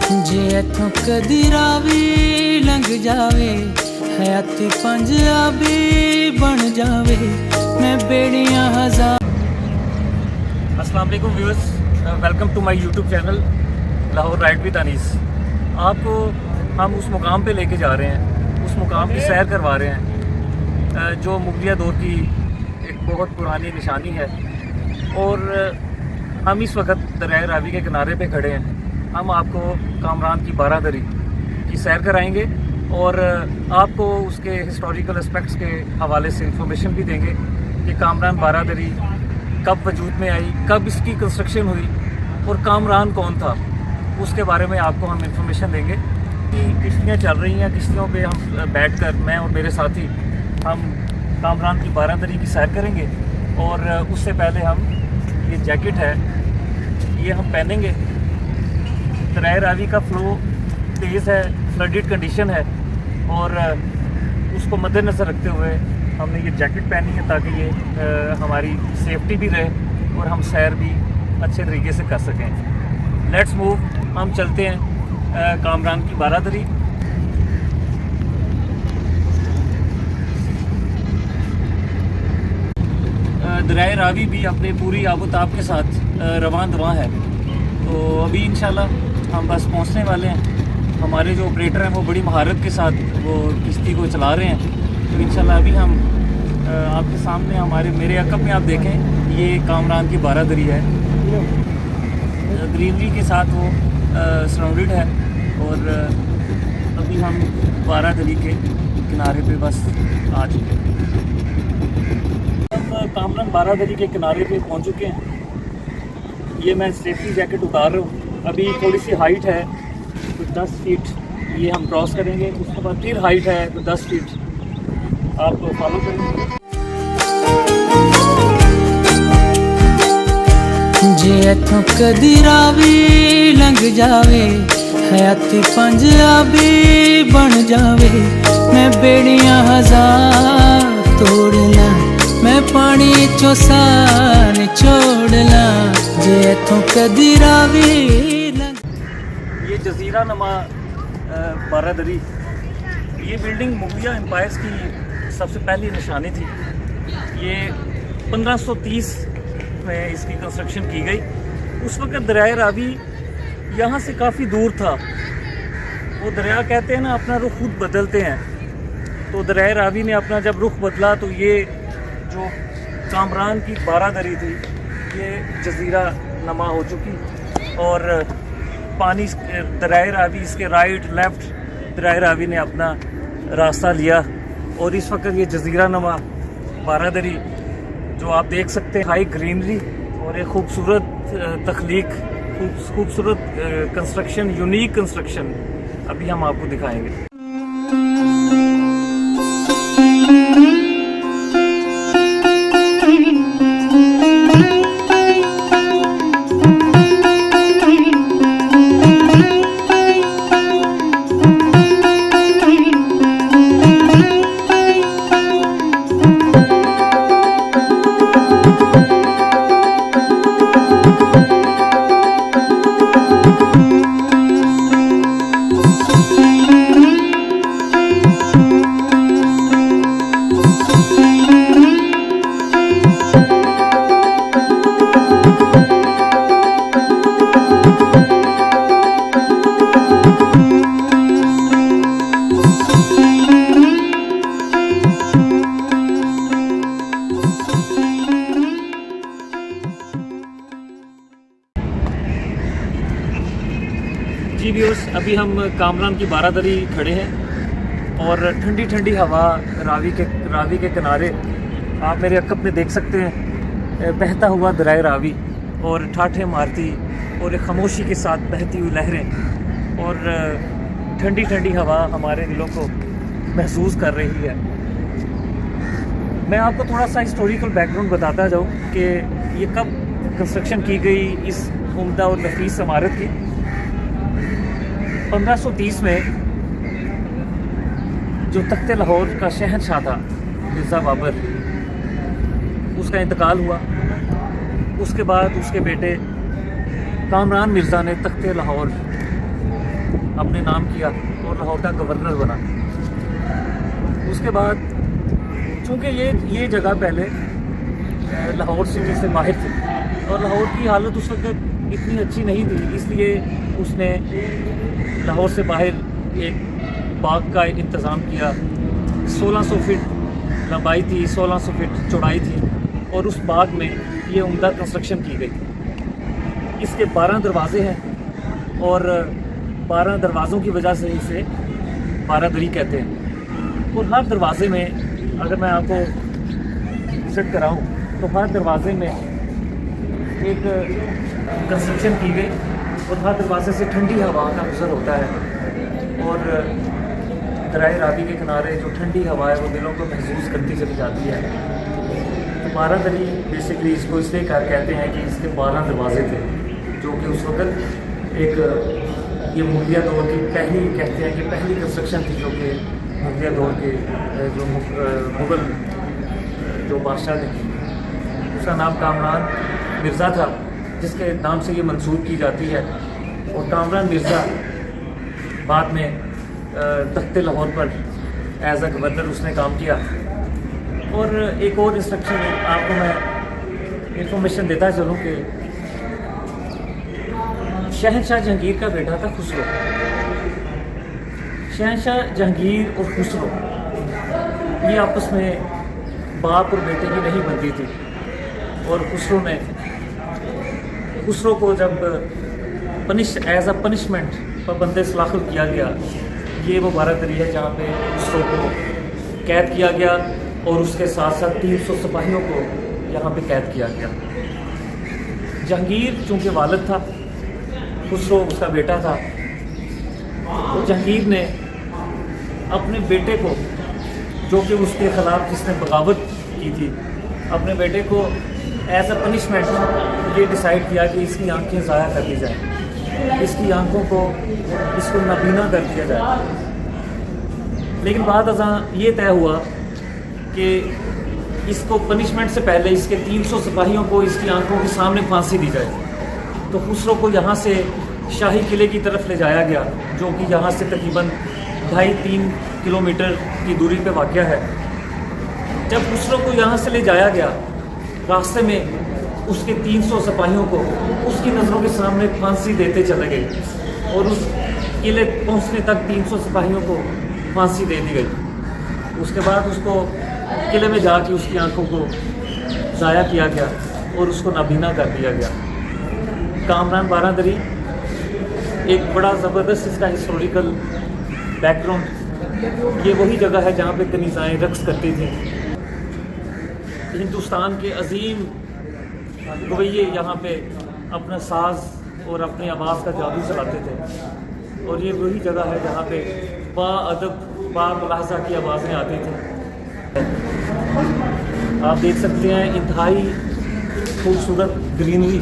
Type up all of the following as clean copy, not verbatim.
जे इथों कदी रावी लंघ जावे, हयाती पंजाबी बन जावे, मैं बेड़ियां हजार। अस्सलाम वालेकुम viewers, welcome to my YouTube channel Lahore ride with Anees. आपको हम उस मुकाम पे लेके जा रहे हैं, उस मुकाम की सैर करवा रहे हैं जो मुगलिया दौर की एक बहुत पुरानी निशानी है। और हम इस वक्त दरिया रावी के किनारे पे खड़े हैं। हम आपको कामरान की बारादरी की सैर कराएंगे और आपको उसके हिस्टोरिकल एस्पेक्ट्स के हवाले से इंफॉर्मेशन भी देंगे कि कामरान बारादरी कब वजूद में आई, कब इसकी कंस्ट्रक्शन हुई और कामरान कौन था, उसके बारे में आपको हम इंफॉर्मेशन देंगे। कि किश्तियाँ चल रही हैं, किश्तियों पे हम बैठकर मैं और मेरे साथी हम कामरान की बारादरी की सैर करेंगे। और उससे पहले हम ये जैकेट है ये हम पहनेंगे। दरिया रावी का फ़्लो तेज़ है, फ्लडेड कंडीशन है और उसको मद्देनज़र रखते हुए हमने ये जैकेट पहनी है ताकि ये हमारी सेफ्टी भी रहे और हम सैर भी अच्छे तरीके से कर सकें। लेट्स मूव, हम चलते हैं कामरान की बारादरी। दरिया रावी भी अपने पूरी आबोताब के साथ रवान दवा है। तो अभी इंशाल्लाह हम बस पहुंचने वाले हैं। हमारे जो ऑपरेटर हैं वो बड़ी महारत के साथ वो किश्ती को चला रहे हैं। तो इंशाल्लाह अभी हम आपके सामने मेरे अकब में आप देखें ये कामरान की बारादरी है। ग्रीनरी के साथ वो सराउंडेड है और अभी हम बारादरी के किनारे पे बस आ चुके हैं। हम कामरान बारादरी के किनारे पे पहुंच चुके हैं। ये मैं सेफ्टी जैकेट उतार रहा हूँ। अभी थोड़ी सी हाइट है तो 10 फीट ये हम क्रॉस करेंगे, उसके बाद फिर हाइट है तो 10 फीट आप फॉलो करेंगे। जे इथों कदी रावी लंघ जावे, हयाती पंजाबी बन जावे, मैं बेड़ियां हजार तोड़ ला, मैं पानी चो सार छोड़ ला, जे इथों कदी रावी लंघ। ये जजीरा नमा बारादरी, ये बिल्डिंग मुगलिया एम्पायर्स की सबसे पहली निशानी थी। ये 1530 में इसकी कंस्ट्रक्शन की गई। उस वक्त दरिया रावी यहाँ से काफ़ी दूर था। वो दरिया कहते हैं ना अपना रुख खुद बदलते हैं, तो दरिया रावी ने अपना जब रुख बदला तो ये जो कामरान की बारादरी थी ये जजीरा नमा हो चुकी और पानी दरिया रावी इसके राइट लेफ़्ट दरिया रावी ने अपना रास्ता लिया और इस वक्त ये जजीरा नमा बारादरी जो आप देख सकते हैं, हाई ग्रीनरी और एक खूबसूरत तख्लीक, खूबसूरत कंस्ट्रक्शन, यूनिक कंस्ट्रक्शन अभी हम आपको दिखाएंगे। जी व्यूअर्स, अभी हम कामरान की बारादरी खड़े हैं और ठंडी ठंडी हवा रावी के किनारे आप मेरे अकब में देख सकते हैं। बहता हुआ दरिया रावी और ठाठे मारती और एक खामोशी के साथ बहती हुई लहरें और ठंडी ठंडी हवा हमारे दिलों को महसूस कर रही है। मैं आपको थोड़ा सा हिस्टोरिकल बैकग्राउंड बताता जाऊँ कि ये कब कंस्ट्रक्शन की गई इस उम्दा और नफीस इमारत की। 1530 में जो तख्ते लाहौर का शहंशाह था मिर्ज़ा बाबर, उसका इंतकाल हुआ। उसके बाद उसके बेटे कामरान मिर्ज़ा ने तख्ते लाहौर अपने नाम किया और लाहौर का गवर्नर बना। उसके बाद चूँकि ये जगह पहले लाहौर सिटी से बाहर थी और लाहौर की हालत उस वक्त इतनी अच्छी नहीं थी, इसलिए उसने लाहौर से बाहर एक बाग का इंतज़ाम किया। 1600 फीट लंबाई थी, 1600 फीट चौड़ाई थी और उस बाग में ये उम्दा कंस्ट्रक्शन की गई। इसके 12 दरवाजे हैं और 12 दरवाज़ों की वजह से इसे 12 दरी कहते हैं। और हर दरवाजे में अगर मैं आपको विज़िट कराऊँ तो हर दरवाजे में एक कंस्ट्रक्शन की गई और हर दरवाजे से ठंडी हवा का गुजर होता है और दरिया रावी के किनारे जो ठंडी हवा है वो दिलों को महसूस करती चली जाती है। तो 12 दरी बेसिकली इसको इसलिए कहते हैं कि इसके 12 दरवाजे थे, जो कि उस वक्त एक ये मुगलिया दौर की पहली कहते हैं कि पहली कंस्ट्रक्शन थी, जो कि मुगलिया दौर के जो मुग़ल जो बादशाह थे, उसका नाम कामरान मिर्ज़ा था, जिसके नाम से ये मंसूब की जाती है। और कामरान मिर्ज़ा बाद में तख्ते लाहौर पर एज अ गवर्नर उसने काम किया। और एक और इंस्ट्रक्शन आपको मैं इंफॉर्मेशन देता चलूँ कि शहनशाह जहांगीर का बेटा था खुसरो। शहनशाह जहांगीर और खुसरो ये आपस में बाप और बेटे की नहीं बनती थी और खुसरो को जब एज अ पनिशमेंट पाबंद सलाखुल किया गया। ये वो 12 दरी है जहाँ पे खुसरो को कैद किया गया और उसके साथ साथ 300 सिपाहियों को यहाँ पे कैद किया गया। जहांगीर चूँकि वालिद था, खुसरो उसका बेटा था, तो जहांगीर ने अपने बेटे को, जो कि उसके ख़िलाफ़ जिसने बगावत की थी, अपने बेटे को एज अ पनिशमेंट ये डिसाइड किया कि इसकी आंखें ज़ाया कर दी जाए, इसकी आंखों को इसको नाबीना कर दिया जाए। लेकिन बाद अज़ां ये तय हुआ कि इसको पनिशमेंट से पहले इसके 300 सिपाहियों को इसकी आंखों के सामने फांसी दी जाए। तो खुसरो को यहाँ से शाही किले की तरफ ले जाया गया, जो कि यहाँ से तकरीबन 2.5-3 किलोमीटर की दूरी पे वाक़या है। जब खुसरो को यहाँ से ले जाया गया, रास्ते में उसके 300 सिपाहियों को उसकी नज़रों के सामने फांसी देते चले गए और उस किले पहुँचने तक 300 सिपाहियों को फांसी दे दी गई। उसके बाद उसको किले में जाके उसकी आंखों को ज़ाया किया गया और उसको नाबीना कर दिया गया। कामरान 12 दरी एक बड़ा ज़बरदस्त इसका हिस्टोरिकल बैकग्राउंड, ये वही जगह है जहाँ पे कनीज़ाएँ रक़्स करती थी। हिंदुस्तान के अजीम गवैये यहाँ पे अपना साज और अपनी आवाज़ का जादू चलाते थे और ये वही जगह है जहाँ पे बाअदब बामुलाहज़ा की आवाज़ें आती थी। आप देख सकते हैं इंतहाई खूबसूरत ग्रीनरी,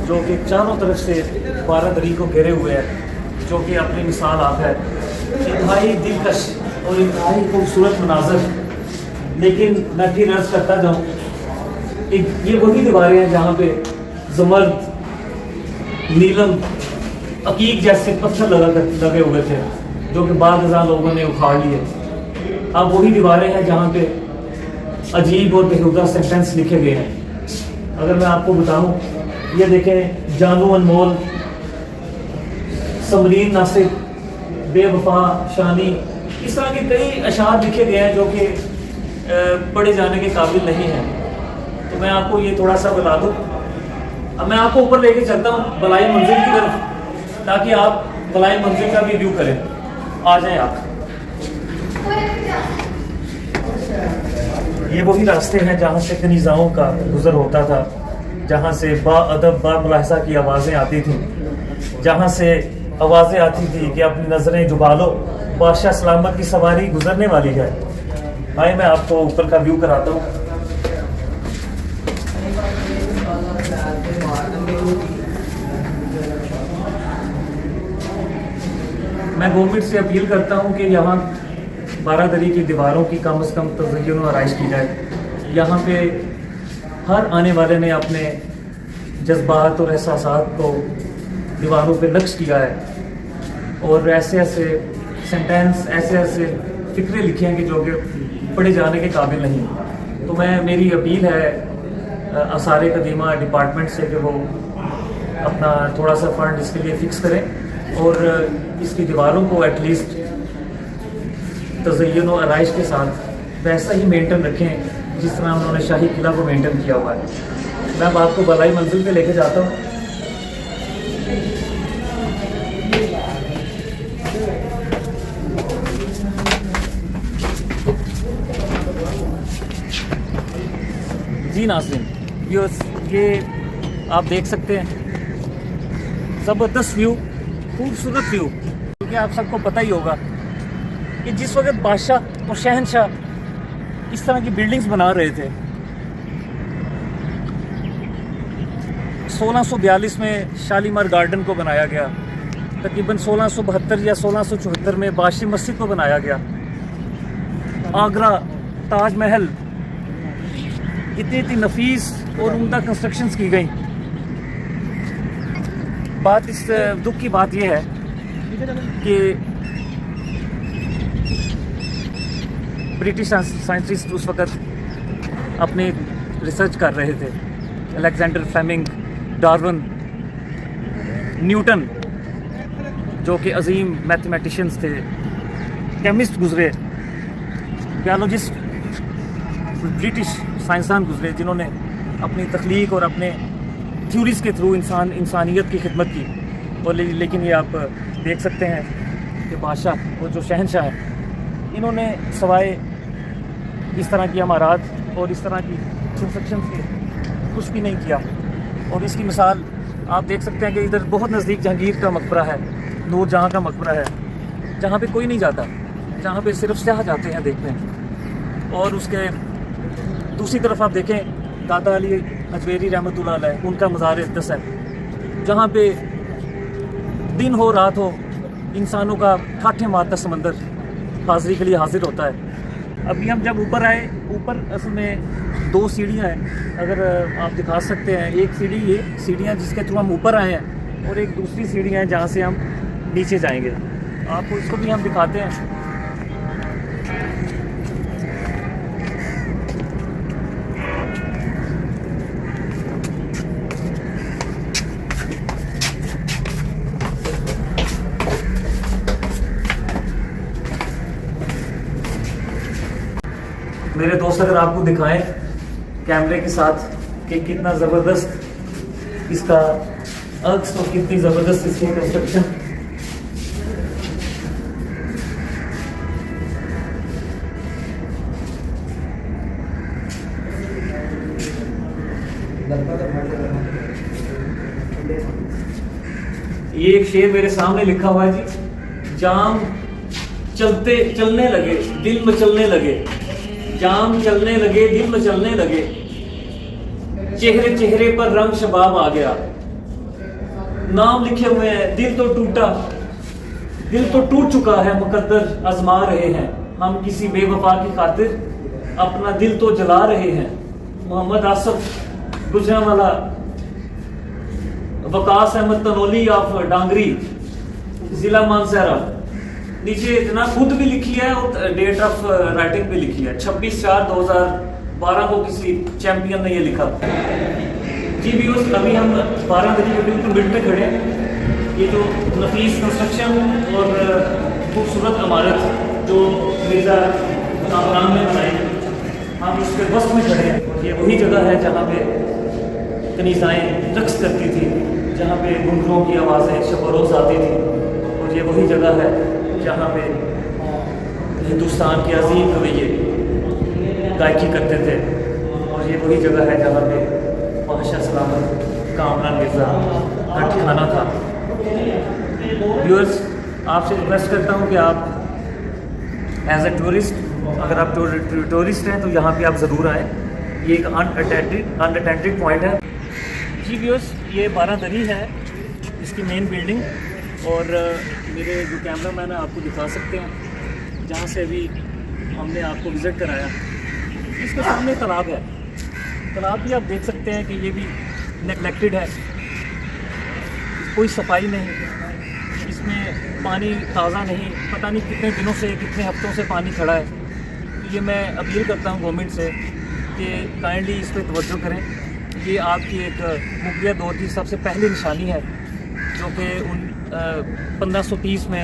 जो कि चारों तरफ से 12 दरी को घेरे हुए है, जो कि अपनी मिसाल आप है। इंतहाई दिलकश और इंतहाई खूबसूरत मनाज़र। लेकिन मैं फिर अर्ज़ करता जाऊँ, ये वही दीवारें हैं जहाँ पे ज़मर्द, नीलम, अकीक जैसे पत्थर लगे हुए थे, जो कि बाद लोगों ने उखाड़ लिए। अब वही दीवारें हैं जहाँ पे अजीब और बेहुदा सेंटेंस लिखे गए हैं। अगर मैं आपको बताऊँ, ये देखें, जानू अनमोल, समरीन नासिर, बेवफा, शानी, इस तरह के कई अशार लिखे गए हैं जो कि पढ़े जाने के काबिल नहीं हैं। तो मैं आपको ये थोड़ा सा बता दूँ। अब मैं आपको ऊपर लेके चलता हूँ बलाई मंजिल की तरफ, ताकि आप बलाई मंजिल का भी व्यू करें। आ जाएं आप। ये वही रास्ते हैं जहाँ से कनीज़ाओं का गुजर होता था, जहाँ से बाअदब बामुलाहज़ा की आवाज़ें आती थीं, जहाँ से आवाज़ें आती थी कि अपनी नज़रें झुका लो, बादशाह सलामत की सवारी गुजरने वाली है। आइए मैं आपको ऊपर का व्यू कराता हूँ। मैं गवर्नमेंट से अपील करता हूँ कि यहाँ 12 दरी की दीवारों की कम से कम तज़य्युन और आराइश की जाए। यहाँ पे हर आने वाले ने अपने जज्बात और एहसासात को दीवारों पे नक्श किया है। और ऐसे ऐसे सेंटेंस, ऐसे ऐसे फिक्रे लिखे हैं कि जो कि पढ़े जाने के काबिल नहीं। तो मेरी अपील है आसार कदीमा डिपार्टमेंट से कि वो अपना थोड़ा सा फंड इसके लिए फ़िक्स करें और इसकी दीवारों को एटलीस्ट तज़य्युन और आराइश के साथ वैसा ही मेंटेन रखें जिस तरह उन्होंने शाही किला को मेंटेन किया हुआ है। मैं अब आपको बलाई मंजिल पे लेके जाता हूँ। जी नाज़रीन, ये आप देख सकते हैं ज़बरदस्त व्यू, खूबसूरत व्यू, क्योंकि आप सबको पता ही होगा कि जिस वक्त बादशाह और शहनशाह इस तरह की बिल्डिंग्स बना रहे थे 1642 में शालीमार गार्डन को बनाया गया, तकरीबन 1672 या 1674 में बादशाही मस्जिद को बनाया गया, आगरा ताजमहल, इतनी नफीस और उम्दा कंस्ट्रक्शंस की गई। बात इस दुख की बात यह है कि ब्रिटिश साइंटिस्ट उस वक़्त अपनी रिसर्च कर रहे थे। अलेक्जेंडर फ्लेमिंग, डार्विन, न्यूटन जो कि अजीम मैथमेटिशियंस थे, केमिस्ट गुजरे, बायोलॉजिस्ट, ब्रिटिश साइंसदान गुजरे जिन्होंने अपनी तख्लीक और अपने थ्योरीज़ के थ्रू इंसानियत की खिदमत की। और लेकिन ये आप देख सकते हैं कि बादशाह और जो शहनशाह हैं इन्होंने सवाए इस तरह की इमारत और इस तरह की कंस्ट्रक्शन के कुछ भी नहीं किया। और इसकी मिसाल आप देख सकते हैं कि इधर बहुत नज़दीक जहांगीर का मकबरा है, नूरजहाँ का मकबरा है, जहाँ पे कोई नहीं जाता, जहाँ पे सिर्फ सयाह जाते हैं देखने। और उसके दूसरी तरफ आप देखें दादा अली अजमेरी रहमतुल्लाह अलैह, उनका मज़ार अक़दस है, जहाँ पे दिन हो रात हो इंसानों का ठाठे मारता समंदर हाज़िरी के लिए हाजिर होता है। अभी हम जब ऊपर आए, ऊपर असल में 2 सीढ़ियाँ हैं, अगर आप दिखा सकते हैं। एक सीढ़ी ये सीढ़ियाँ जिसके थ्रू हम ऊपर आए हैं और एक दूसरी सीढ़ियाँ हैं जहाँ से हम नीचे जाएंगे। आपको इसको भी हम दिखाते हैं। मेरे दोस्त अगर आपको दिखाएं कैमरे के साथ कि कितना ज़बरदस्त इसका अक्स और कितनी ज़बरदस्त इसकी कंस्ट्रक्शन। ये एक शेर मेरे सामने लिखा हुआ है जी, जाम चलने लगे दिल मचलने लगे, जाम चलने लगे दिल मचलने लगे, चेहरे चेहरे पर रंग शबाब आ गया, नाम लिखे हुए हैं दिल तो टूट चुका है, मुकद्दर आजमा रहे हैं, हम किसी बेवफा की खातिर अपना दिल तो जला रहे हैं। मोहम्मद आसफ गुजरांवाला, वकास अहमद तनोली ऑफ डांगरी, जिला मानसहरा। नीचे इतना खुद भी लिखी है और डेट ऑफ राइटिंग भी लिखी है, 26/4/2012 को किसी चैंपियन ने ये लिखा। जी व्यूअर्स, अभी हम 12 बजे के बिल्कुल मिड पे खड़े हैं। ये जो नफीस कंस्ट्रक्शन और खूबसूरत इमारत जो मिर्जा कामरान ने बनाई, हम उसके वस्त में खड़े हैं। ये वही जगह है जहाँ पे कनीज़ाएँ रक्स करती थी, जहाँ पे घुंघरुओं की आवाज़ें शब-ओ-रोज़ आती थी। और ये वही जगह है जहाँ पे हिंदुस्तान के अजीम कवि गायकी करते थे। और ये वही जगह है जहाँ पे बादशाह सलामत कामरान मिर्ज़ा का ठिकाना था। व्यूअर्स, आपसे रिक्वेस्ट करता हूँ कि आप एज ए टूरिस्ट, अगर आप टूरिस्ट हैं तो यहाँ पे आप ज़रूर आएँ। ये एक अनअटेंडेड पॉइंट है। जी व्यूअर्स, ये 12 दरी है इसकी मेन बिल्डिंग। और मेरे जो कैमरा मैन है आपको दिखा सकते हैं जहाँ से अभी हमने आपको विज़िट कराया। इसके सामने तालाब है, तालाब भी आप देख सकते हैं कि ये भी नेगलेक्टेड है, कोई सफाई नहीं। इसमें पानी ताज़ा नहीं, पता नहीं कितने दिनों से, कितने हफ्तों से पानी खड़ा है। तो ये मैं अपील करता हूँ गवर्नमेंट से कि काइंडली इस पर तवज्जो करें। ये आपकी एक मुगलिया दौर की सबसे पहली निशानी है जो कि 1530 में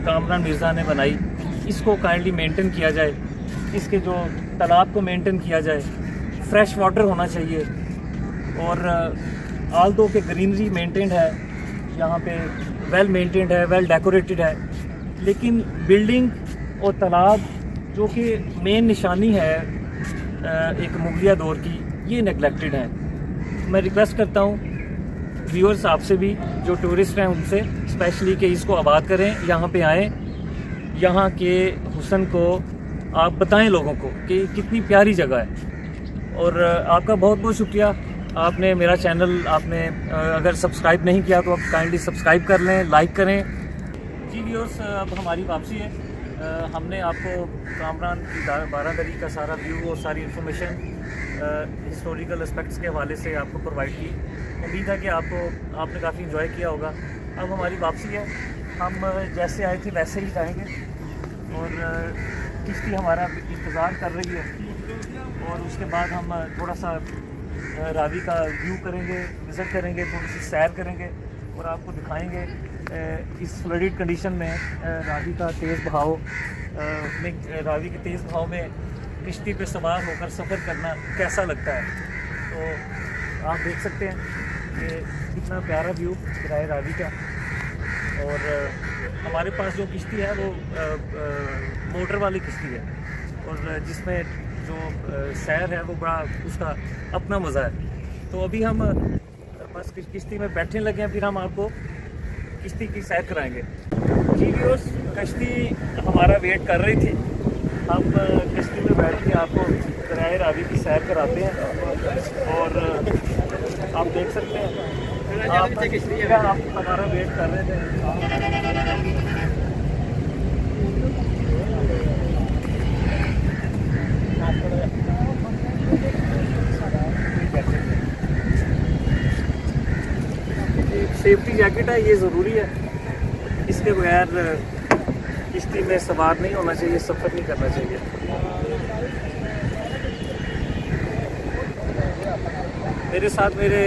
कामरान मिर्ज़ा ने बनाई। इसको काइंडली मेंटेन किया जाए, इसके जो तालाब को मेंटेन किया जाए, फ्रेश वाटर होना चाहिए। और आल दो के ग्रीनरी मेंटेन्ड है, यहाँ पे वेल मेंटेन्ड है, वेल डेकोरेटेड है, लेकिन बिल्डिंग और तालाब जो कि मेन निशानी है एक मुगलिया दौर की, ये नेगलेक्टेड है। मैं रिक्वेस्ट करता हूँ व्यूअर्स आपसे भी, जो टूरिस्ट हैं उनसे स्पेशली, कि इसको आबाद करें, यहाँ पे आएँ, यहाँ के हुस्न को आप बताएं लोगों को कि कितनी प्यारी जगह है। और आपका बहुत बहुत शुक्रिया, आपने मेरा चैनल अगर सब्सक्राइब नहीं किया तो आप काइंडली सब्सक्राइब कर लें, लाइक करें। जी व्यूअर्स, अब हमारी वापसी है। हमने आपको कामरान की बारादरी का सारा व्यू और सारी इन्फॉर्मेशन हिस्टोरिकल एस्पेक्ट्स के हवाले से आपको प्रोवाइड की। उम्मीद है कि आपने काफ़ी इंजॉय किया होगा। अब हमारी वापसी है, हम जैसे आए थे वैसे ही जाएंगे और किश्ती हमारा इंतज़ार कर रही है। और उसके बाद हम थोड़ा सा रावी का व्यू करेंगे, विज़िट करेंगे, थोड़ी सी सैर करेंगे और आपको दिखाएंगे इस फ्लडेड कंडीशन में रावी का तेज़ बहाव रावी के तेज़ बहाव में किश्ती पे सवार होकर सफ़र करना कैसा लगता है। तो आप देख सकते हैं कि कितना प्यारा व्यू किराए रावी का। और हमारे पास जो किश्ती है वो मोटर वाली किश्ती है और जिसमें जो सैर है वो बड़ा उसका अपना मज़ा है। तो अभी हम बस किश्ती में बैठने लगे हैं, फिर हम आपको किश्ती की सैर कराएंगे। जी व्यूअर्स, कश्ती हमारा वेट कर रही थी। हम कश्ती में बैठ के आपको किराए रावी की सैर कराते हैं और आप देख सकते हैं आप हमारा वेट कर रहे थे। सेफ्टी जैकेट है, ये ज़रूरी है, इसके बगैर किश्ती में सवार नहीं होना चाहिए, सफ़र नहीं करना चाहिए। मेरे साथ मेरे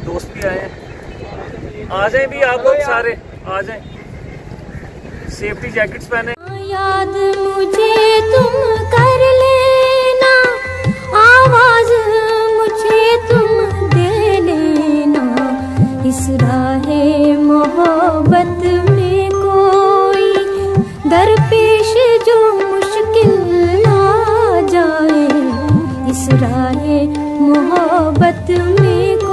दोस्त भी आए हैं, आ जाएं भी आप लोग सारे, आ जाएं, सेफ्टी जैकेट्स पहने। याद मुझे तुम कर लेना, आवाज मुझे तुम दे लेना, इस राहे मोहब्बत में कोई दरपेश जो मुश्किल ना जाए, इस राहे मोहब्बत में